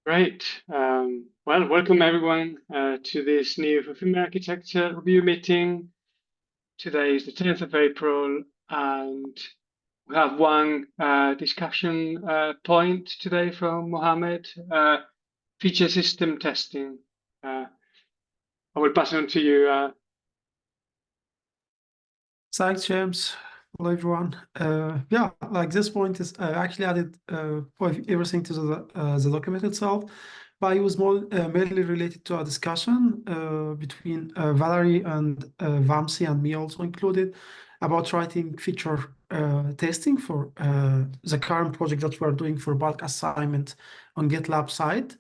Great. Well, welcome everyone to this new Fulfillment Architecture review meeting. Today is the 10th of April, and we have one discussion point today from Mohammed, feature system testing. I will pass it on to you. Thanks, James. Hello, everyone. Yeah, like this point is actually added everything to the document itself, but it was more mainly related to a discussion between Valerie and Vamsi and me also included about writing feature testing for the current project that we're doing for bulk assignment on GitLab side,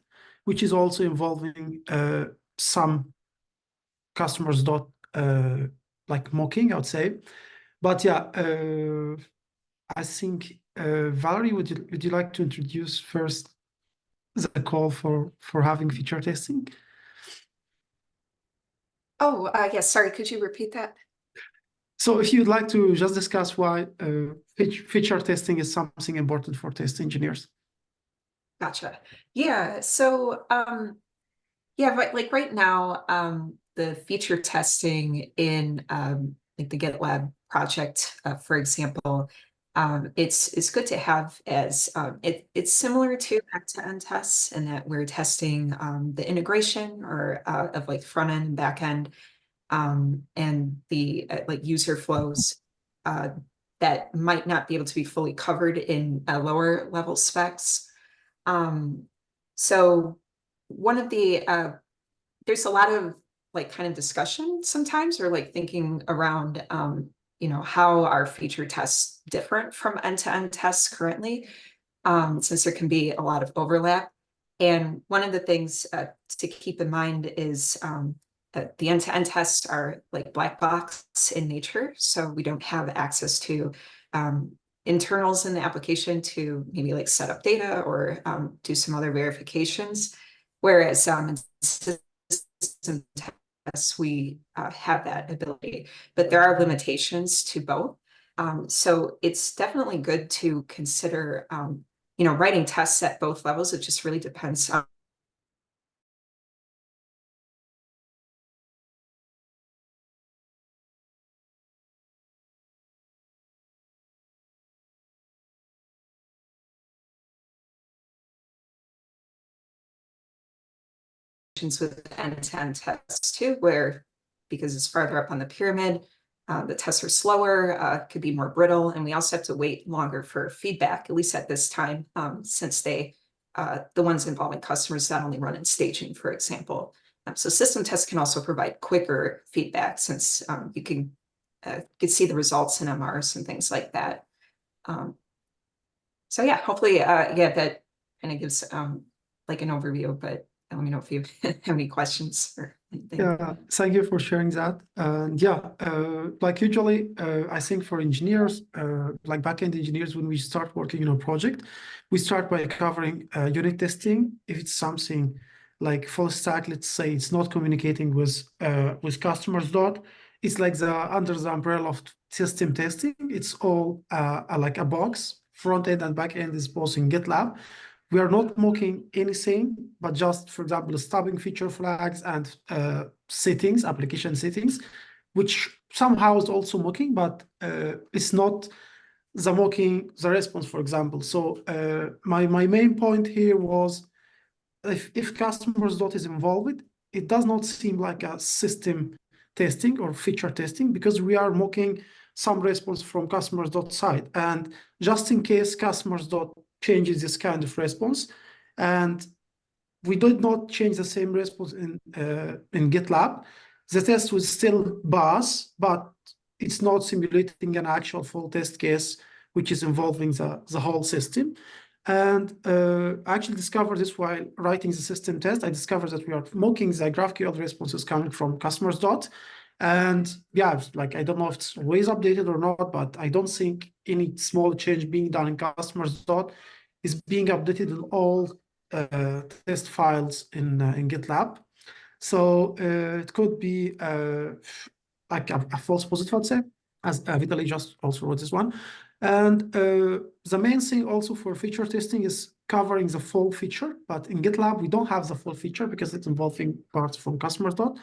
which is also involving some customers dot like mocking, I would say. But yeah, I think Valerie, would you like to introduce first the call for having feature testing? Oh, yes. Sorry, could you repeat that? So if you'd like to just discuss why feature testing is something important for test engineers. Gotcha. Yeah. So, yeah, like right now, the feature testing in like the GitLab project, for example, it's good to have as it's similar to end-to-end tests in that we're testing the integration or of like front end and back end, and the like user flows that might not be able to be fully covered in lower level specs. So one of the there's a lot of like kind of discussion sometimes, or like thinking around how our feature tests different from end-to-end tests currently, since there can be a lot of overlap. And one of the things to keep in mind is the end-to-end tests are like black box in nature, so we don't have access to internals in the application to maybe like set up data or do some other verifications. Whereas in system tests, we have that ability, but there are limitations to both. So it's definitely good to consider, writing tests at both levels. It just really depends on with end-to-end tests too, where because it's farther up on the pyramid, the tests are slower, could be more brittle, and we also have to wait longer for feedback, at least at this time, since the ones involving customers not only run in staging, for example. So system tests can also provide quicker feedback since you can see the results in MRs and things like that. So yeah, hopefully, that kind of gives like an overview, but let me know if you have any questions or anything. Yeah, thank you for sharing that. And yeah, like usually, I think for engineers, like backend engineers, when we start working on a project, we start by covering unit testing. If it's something like full stack, let's say it's not communicating with customers dot, it's like under the umbrella of system testing. It's all like a box. Front end and back end is both in GitLab. We are not mocking anything, but just, for example, stopping feature flags and settings, application settings, which somehow is also mocking, but it's not the mocking the response, for example. So my main point here was if customers dot is involved, it does not seem like a system testing or feature testing because we are mocking some response from customers dot side. And just in case customers dot changes this kind of response, and we did not change the same response in GitLab, the test will still pass, but it's not simulating an actual full test case, which is involving the whole system. And I actually discovered this while writing the system test. I discovered that we are mocking the GraphQL responses coming from customers dot. And yeah, like I don't know if it's always updated or not, but I don't think any small change being done in customers dot is being updated in all test files in GitLab. So it could be like a false positive, I'd say, as Vitaly just also wrote this one. And the main thing also for feature testing is covering the full feature. But in GitLab, we don't have the full feature because it's involving parts from customer dot.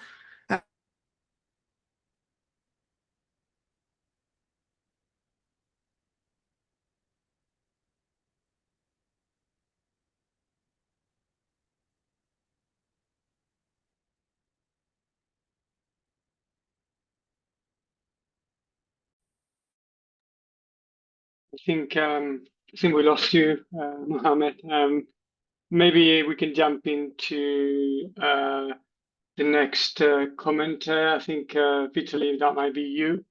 I think we lost you, Mohammed. Maybe we can jump into the next commenter. I think Vitaly, that might be you.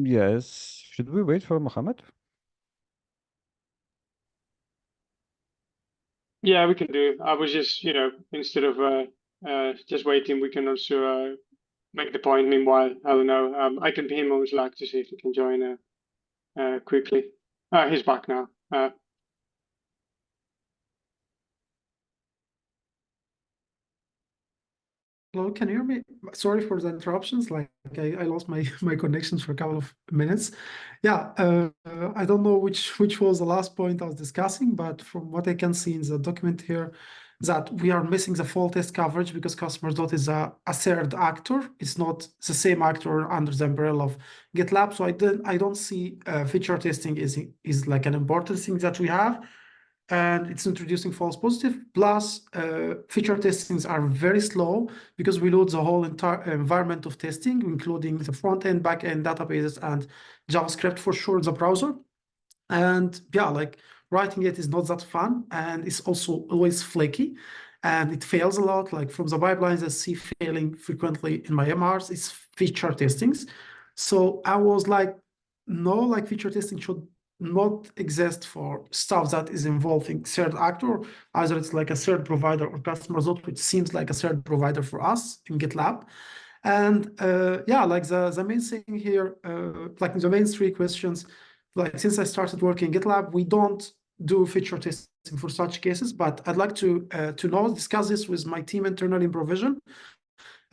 Yes. Should we wait for Mohammed? Yeah, we can do. I was just, instead of just waiting, we can also make the point. Meanwhile, I don't know. I can ping him on Slack to see if he can join quickly. He's back now. Hello, can you hear me? Sorry for the interruptions. Like I lost my my connections for a couple of minutes. Yeah, I don't know which was the last point I was discussing, but from what I can see in the document here, that we are missing the full test coverage because customer dot is a third actor. It's not the same actor under the umbrella of GitLab. So I don't see feature testing is like an important thing that we have, and it's introducing false positive. Plus, feature testings are very slow because we load the whole entire environment of testing, including the front end, back end, databases, and JavaScript for sure in the browser. And yeah, like writing it is not that fun, and it's also always flaky, and it fails a lot. Like from the pipelines I see failing frequently in my MRs, it's feature testings. So I was like, no, like feature testing should not exist for stuff that is involving third actor. Either it's like a third provider or customer zone, which seems like a third provider for us in GitLab. And yeah, like the main thing here, like the main three questions, like since I started working in GitLab, we don't do feature testing for such cases, but I'd like to discuss this with my team internally in provision.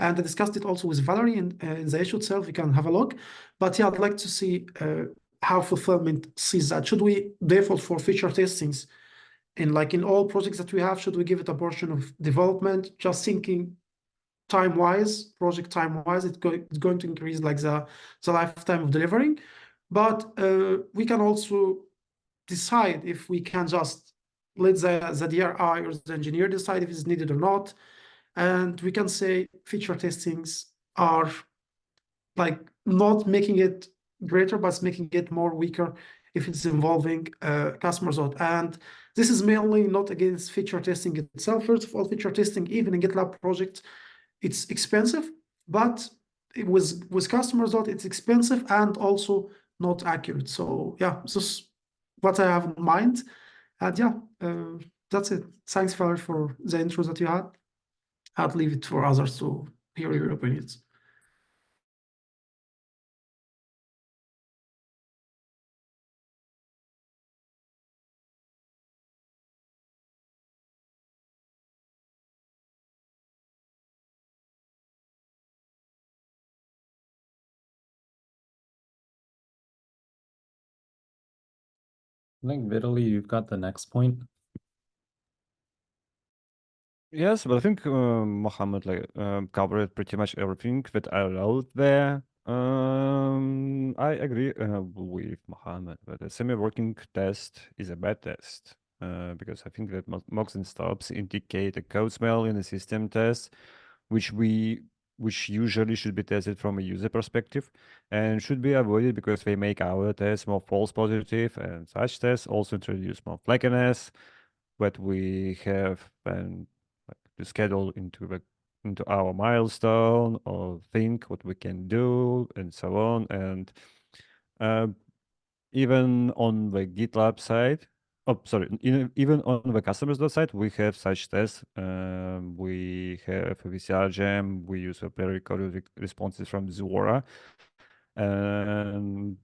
And I discussed it also with Valerie in the issue itself. We can have a look. But yeah, I'd like to see how fulfillment sees that. Should we default for feature testings in all projects that we have? Should we give it a portion of development? Just thinking time-wise, project time-wise, it's going to increase like the lifetime of delivering. But we can also decide if we can just let the DRI or the engineer decide if it's needed or not. And we can say feature testings are like not making it greater, but it's making it more weaker if it's involving customers out. And this is mainly not against feature testing itself. First of all, feature testing, even in GitLab projects, it's expensive, but with customers out, it's expensive and also not accurate. So yeah, this is what I have in mind. And yeah, that's it. Thanks, Valerie, for the intro that you had. I'll leave it for others to hear your opinions. I think Vitaly, you've got the next point. Yes, but I think Mohammed covered pretty much everything that I wrote there. I agree with Mohammed that a semi-working test is a bad test because I think that mocks and stops indicate a code smell in a system test, which usually should be tested from a user perspective and should be avoided because they make our tests more false positive, and such tests also introduce more flakiness that we have and to schedule into our milestone or think what we can do and so on. And uh, even on the GitLab side, oh sorry, even on the customer's side, we have such tests. We have a VCR gem. We use a pre-recorded responses from Zuora, and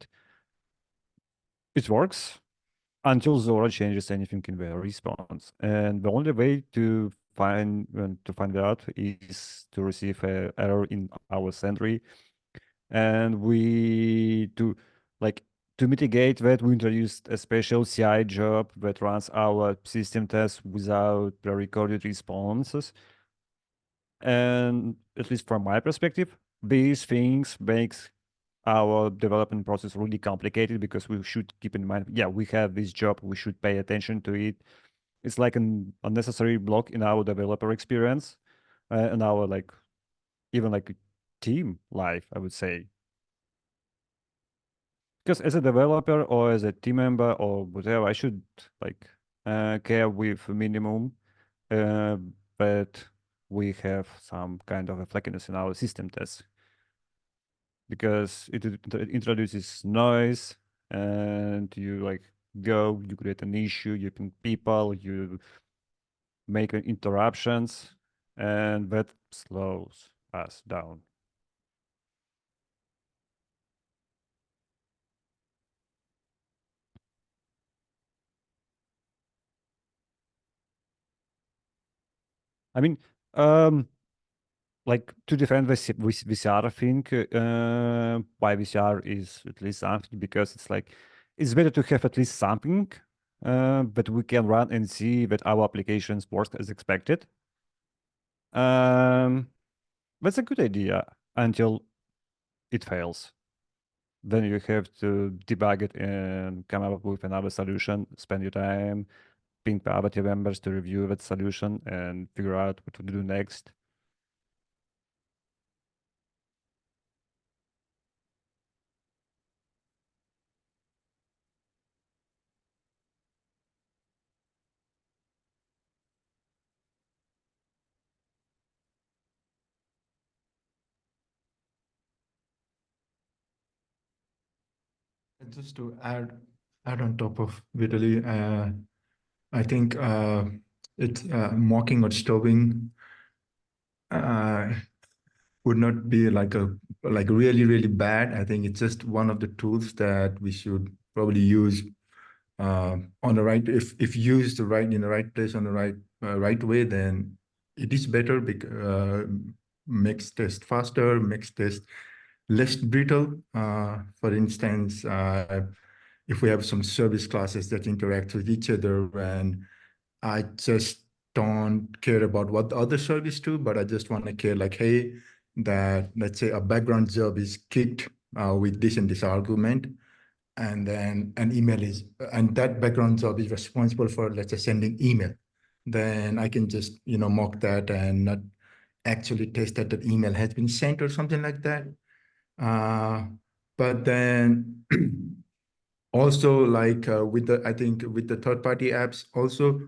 it works until Zora changes anything in the response. And the only way to find it out is to receive a error in our sentry, and to mitigate that, we introduced a special CI job that runs our system tests without pre-recorded responses. And at least from my perspective, these things makes our development process really complicated, because we should keep in mind, yeah, we have this job, we should pay attention to it. It's like an unnecessary block in our developer experience, and our even team life, I would say. Because as a developer or as a team member or whatever, I should care with minimum uh, that we have some kind of a flakiness in our system tests, because it introduces noise, and you you create an issue, you ping people, you make interruptions, and that slows us down. I mean, to defend this VCR thing, why VCR is at least something, because it's better to have at least something that we can run and see that our applications work as expected. That's a good idea until it fails. Then you have to debug it and come up with another solution, spend your time, ping other team members to review that solution and figure out what to do next. Just to add on top of Vitaly, I think it's mocking or stubbing would not be like really bad. I think it's just one of the tools that we should probably use on the right, if used in the right place on the right way, then it is better, because makes test faster, makes test less brittle. For instance, if we have some service classes that interact with each other, and I just don't care about what the other service do, but I just want to care like, hey, that let's say a background job is kicked with this and this argument, and then an email is, and that background job is responsible for, let's say, sending email, then I can just, mock that and not actually test that the email has been sent or something like that. But then also I think with the third-party apps also,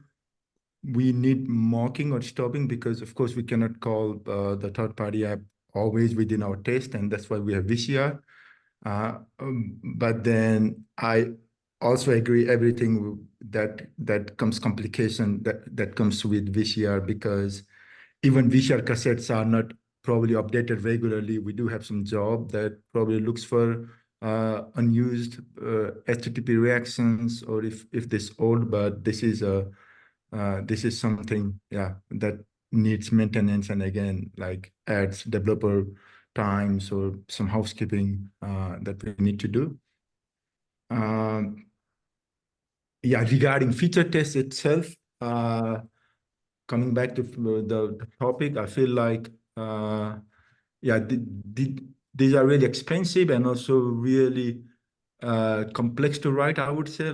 we need mocking or stopping, because of course we cannot call the third-party app always within our test, and that's why we have VCR. But then I also agree everything that comes complication that comes with VCR, because even VCR cassettes are not probably updated regularly. We do have some job that probably looks for unused HTTP reactions, or if this old, but this is something, yeah, that needs maintenance, and again, like adds developer times or some housekeeping that we need to do. Yeah, regarding feature tests itself, coming back to the topic, I feel like, yeah, these are really expensive and also really complex to write, I would say,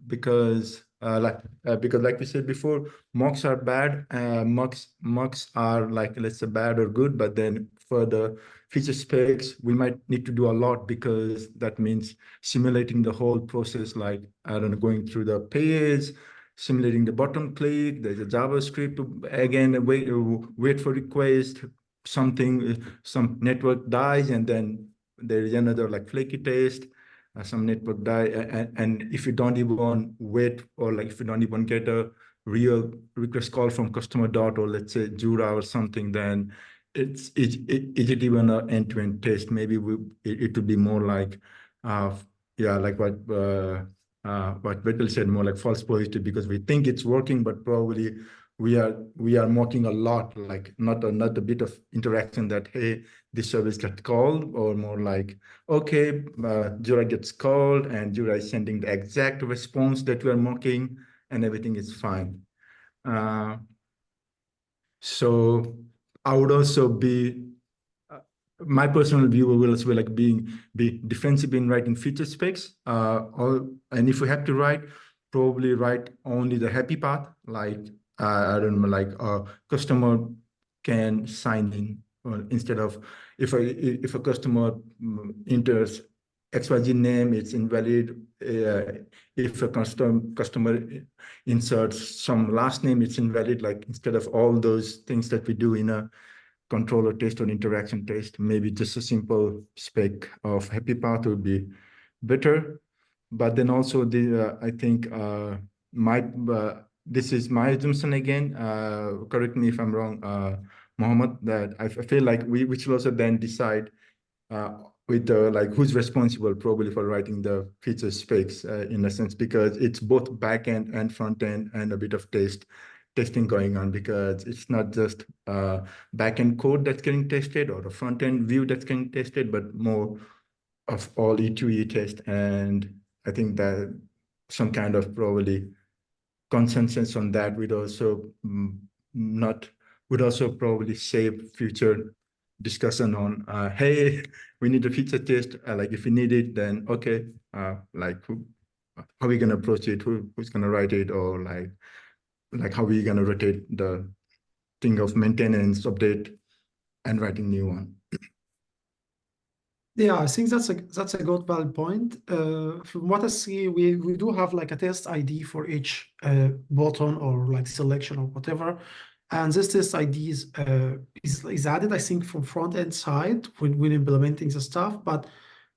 because like we said before, mocks are bad. Mocks are let's say bad or good, but then for the feature specs, we might need to do a lot, because that means simulating the whole process, I don't know, going through the page, simulating the button click. There's a JavaScript, again, wait for request, some network dies, and then there is another flaky test, some network die, and if you don't even wait, or if you don't even get a real request call from customer dot, or let's say Jura or something, then is it even an end-to-end test? Maybe it would be more yeah, like what Vettel said, more like false positive, because we think it's working, but probably we are mocking a lot, like not a bit of interaction that, hey, this service got called, or more like, okay, Jira gets called and Jira is sending the exact response that we are mocking and everything is fine. So I would also be, my personal view will also be like be defensive in writing feature specs. And if we have to write, probably write only the happy part, like I don't know, like a customer can sign in, or instead of if a customer enters XYZ name, it's invalid. If a customer inserts some last name, it's invalid. Like instead of all those things that we do in a controller test or interaction test, maybe just a simple spec of happy path would be better. But then also I think this is my assumption again, correct me if I'm wrong, Mohammed, that I feel like we should also then decide with the like who's responsible probably for writing the feature specs in a sense, because it's both back end and front end and a bit of testing going on, because it's not just back end code that's getting tested or the front end view that's getting tested, but more of all E2E test. And I think that some kind of probably consensus on that would also would also probably save future discussion on hey, we need a feature test, like if we need it, then okay, like how are we going to approach it, who's going to write it, or like how are we going to rotate the thing of maintenance, update, and writing new one. Yeah, I think that's a good valid point. From what I see, we do have like a test ID for each button or like selection or whatever, and this test ID is added, I think, from front end side when implementing the stuff. But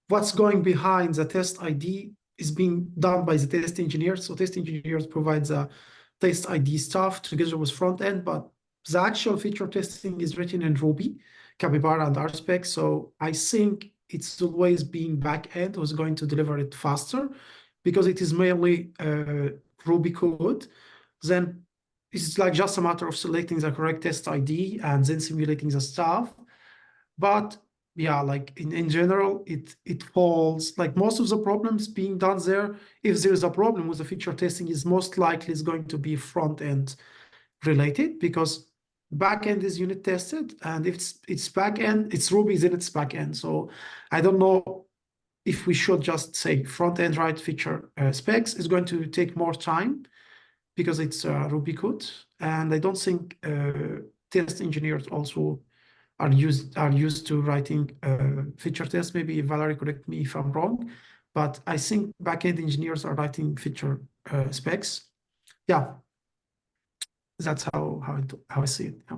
what's going behind the test ID is being done by the test engineers. So test engineers provide the test ID stuff together with front end, but the actual feature testing is written in Ruby, Capybara, and RSpec. So I think it's always being back end who's going to deliver it faster, because it is mainly Ruby code. Then it's like just a matter of selecting the correct test ID and then simulating the stuff. But yeah, like in general, it falls, like most of the problems being done there, if there is a problem with the feature testing, is most likely is going to be front end related, because backend is unit tested, and if it's backend, it's Ruby, then it's backend. So I don't know if we should just say front end write feature specs is going to take more time because it's Ruby code, and I don't think test engineers also are used to writing feature tests. Maybe Valerie, correct me if I'm wrong, but I think backend engineers are writing feature specs. Yeah. That's how I see it. Yeah.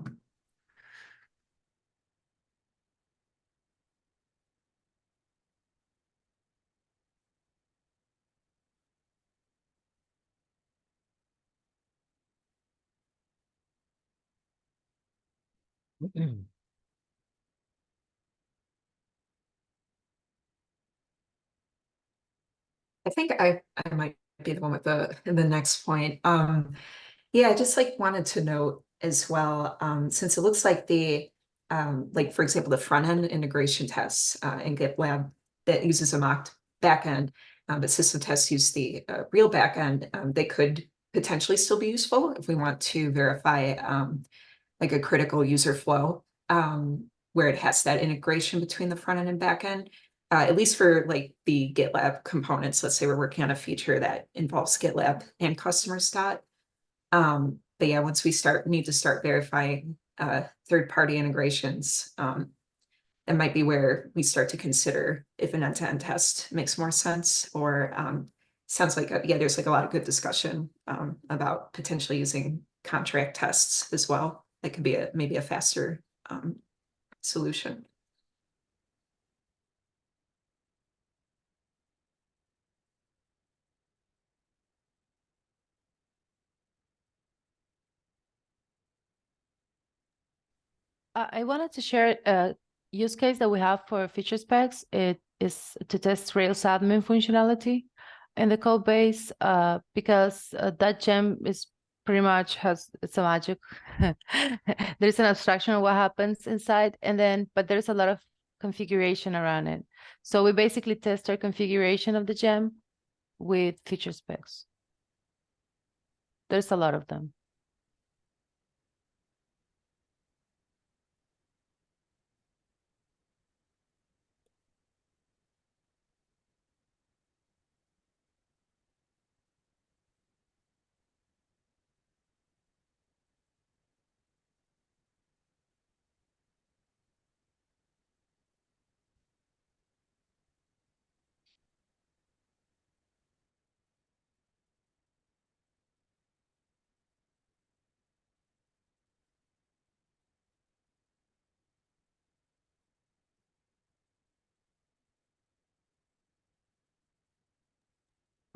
I think I might be the one with the next point. Yeah, I just like wanted to note as well, since it looks like the like for example, the front end integration tests in GitLab that uses a mocked backend, but system tests use the real backend. They could potentially still be useful if we want to verify like a critical user flow, where it has that integration between the front end and back end. At least for like the GitLab components. Let's say we're working on a feature that involves GitLab and customer stat. But yeah, once we need to start verifying third-party integrations, it might be where we start to consider if an end-to-end test makes more sense, or sounds like, yeah, there's like a lot of good discussion about potentially using contract tests as well. That could be maybe a faster solution. I wanted to share a use case that we have for feature specs. It is to test Rails admin functionality in the code base, because that gem is pretty much has it's a magic. There's an abstraction of what happens inside, and then but there's a lot of configuration around it. So we basically test our configuration of the gem with feature specs. There's a lot of them.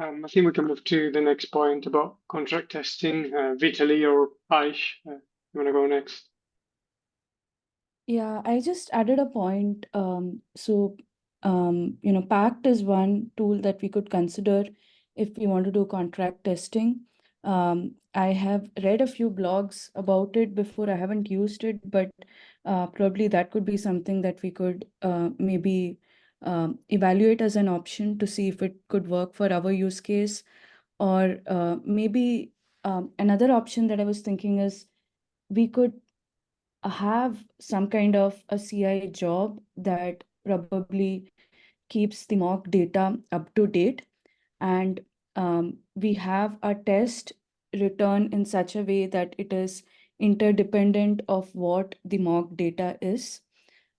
I think we can move to the next point about contract testing. Vitaly or Aish, you want to go next? Yeah, I just added a point. Pact is one tool that we could consider if we want to do contract testing. I have read a few blogs about it before. I haven't used it, but probably that could be something that we could maybe evaluate as an option to see if it could work for our use case. Or maybe another option that I was thinking is we could have some kind of a CI job that probably keeps the mock data up to date, and we have a test written in such a way that it is interdependent of what the mock data is.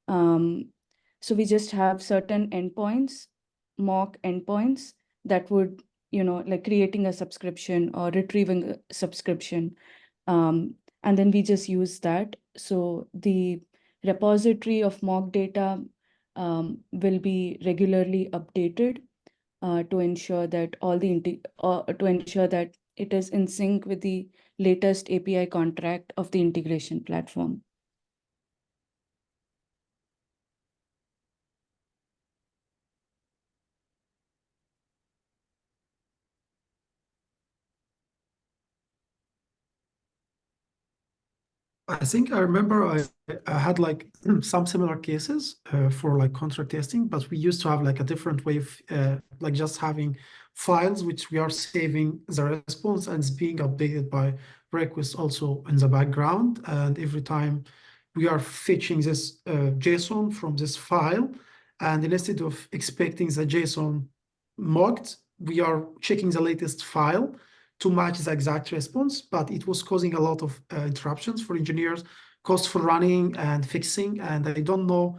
So we just have certain endpoints, mock endpoints that would, like creating a subscription or retrieving a subscription. And then we just use that. So the repository of mock data will be regularly updated to ensure that it is in sync with the latest API contract of the integration platform. I think I remember I had like some similar cases for like contract testing, but we used to have like a different way of like just having files which we are saving the response and it's being updated by request also in the background. And every time we are fetching this JSON from this file, and instead of expecting the JSON mocked, we are checking the latest file to match the exact response, but it was causing a lot of interruptions for engineers, cost for running and fixing. And I don't know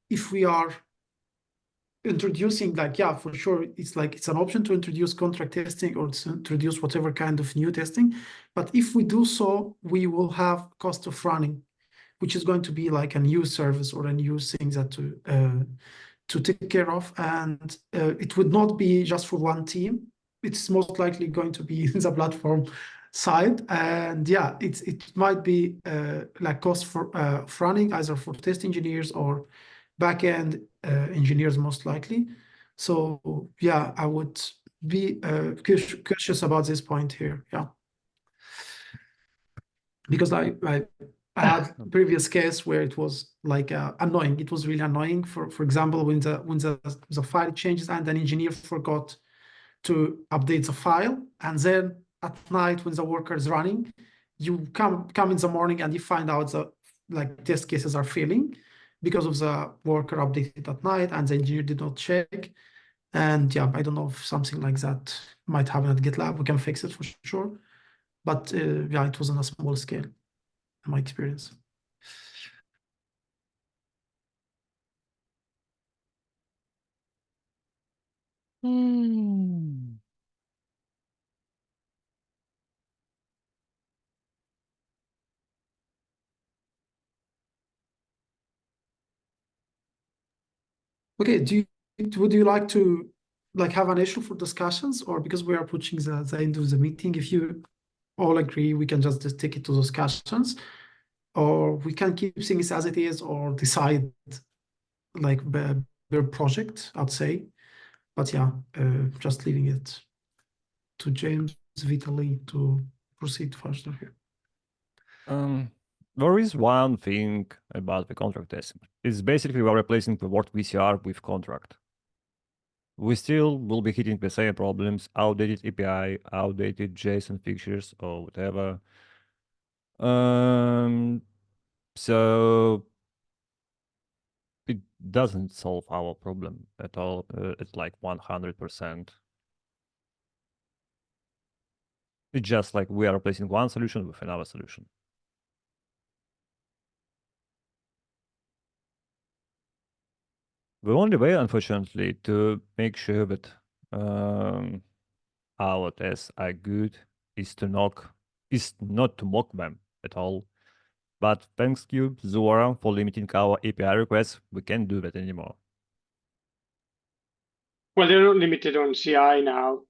if we are introducing like, yeah, for sure, it's like it's an option to introduce contract testing or to introduce whatever kind of new testing. But if we do so, we will have cost of running, which is going to be like a new service or a new thing that to take care of. And it would not be just for one team. It's most likely going to be in the platform side. And yeah, it might be like cost for running either for test engineers or backend engineers most likely. So yeah, I would be cautious about this point here. Yeah. Because I had previous case where it was like annoying. It was really annoying. For example, when the file changes and an engineer forgot to update the file, and then at night when the worker is running, you come in the morning and you find out that like test cases are failing because of the worker updated at night and the engineer did not check. And yeah, I don't know if something like that might happen at GitLab. We can fix it for sure. But yeah, it was on a small scale, in my experience. Okay, would you like to like have an issue for discussions, or because we are approaching the end of the meeting, if you all agree, we can just take it to discussions, or we can keep things as it is, or decide like per project, I'd say. But yeah, just leaving it to James, Vitaly to proceed faster here. There is one thing about the contract testing. It's basically we're replacing the word VCR with contract. We still will be hitting the same problems, outdated API, outdated JSON fixtures, or whatever. So it doesn't solve our problem at all. It's like 100%. It's just like we are replacing one solution with another solution. The only way, unfortunately, to make sure that our tests are good is not to mock them at all. But thanks to Zora for limiting our API requests, we can't do that anymore. Well, they're not limited on CI now,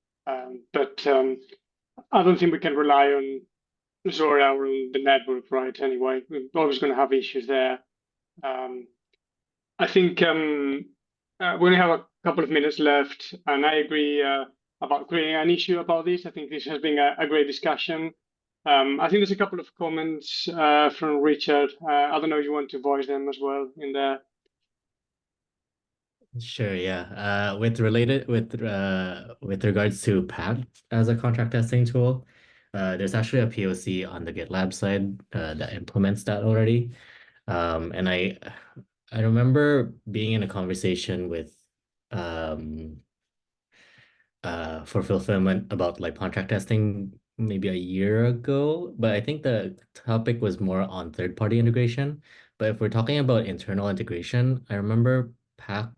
but I don't think we can rely on Zora or on the network, right? Anyway, we're always going to have issues there. I think we only have a couple of minutes left, and I agree about creating an issue about this. I think this has been a great discussion. I think there's a couple of comments from Richard. I don't know if you want to voice them as well in there. Sure, yeah. With regards to PAC as a contract testing tool, there's actually a POC on the GitLab side that implements that already. And I remember being in a conversation with for fulfillment about like contract testing maybe a year ago, but I think the topic was more on third-party integration. But if we're talking about internal integration, I remember PAC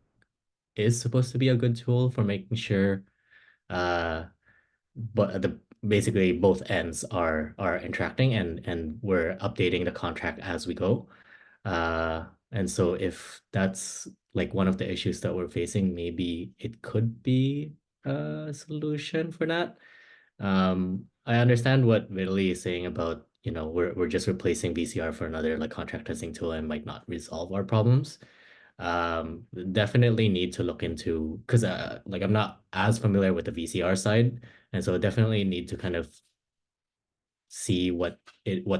is supposed to be a good tool for making sure but basically both ends are interacting and we're updating the contract as we go. And so if that's like one of the issues that we're facing, maybe it could be a solution for that. I understand what Vitaly is saying about, you know, we're just replacing VCR for another like contract testing tool and might not resolve our problems. Definitely need to look into, because like I'm not as familiar with the VCR side, and so definitely need to kind of see what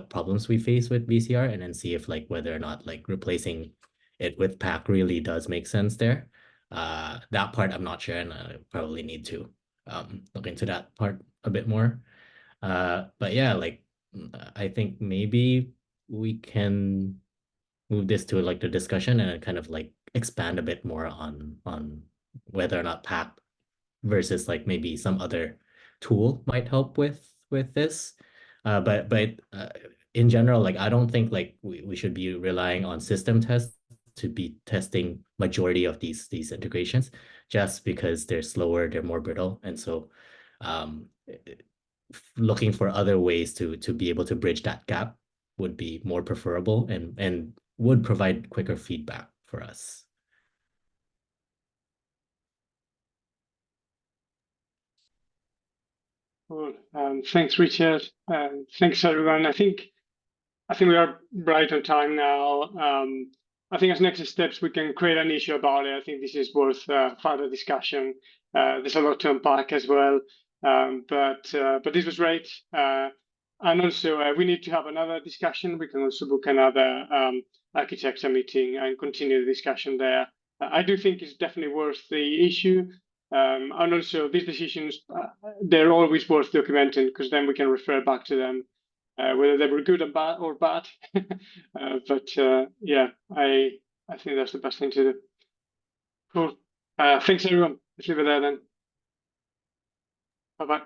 problems we face with VCR, and then see if like whether or not like replacing it with PAC really does make sense there. That part I'm not sure, and I probably need to look into that part a bit more. But yeah, like I think maybe we can move this to like the discussion and kind of like expand a bit more on whether or not PAC versus like maybe some other tool might help with this. But in general, like I don't think like we should be relying on system tests to be testing majority of these integrations, just because they're slower, they're more brittle, and so looking for other ways to be able to bridge that gap would be more preferable and would provide quicker feedback for us. Cool. Thanks, Richard. Thanks, everyone. I think we are right on time now. I think as next steps, we can create an issue about it. I think this is worth further discussion. There's a lot to unpack as well. But this was great. And also, we need to have another discussion. We can also book another architecture meeting and continue the discussion there. I do think it's definitely worth the issue. And also, these decisions, they're always worth documenting, because then we can refer back to them, whether they were good or bad. But yeah, I think that's the best thing to do. Cool. Thanks, everyone. Let's leave it there then. Bye-bye.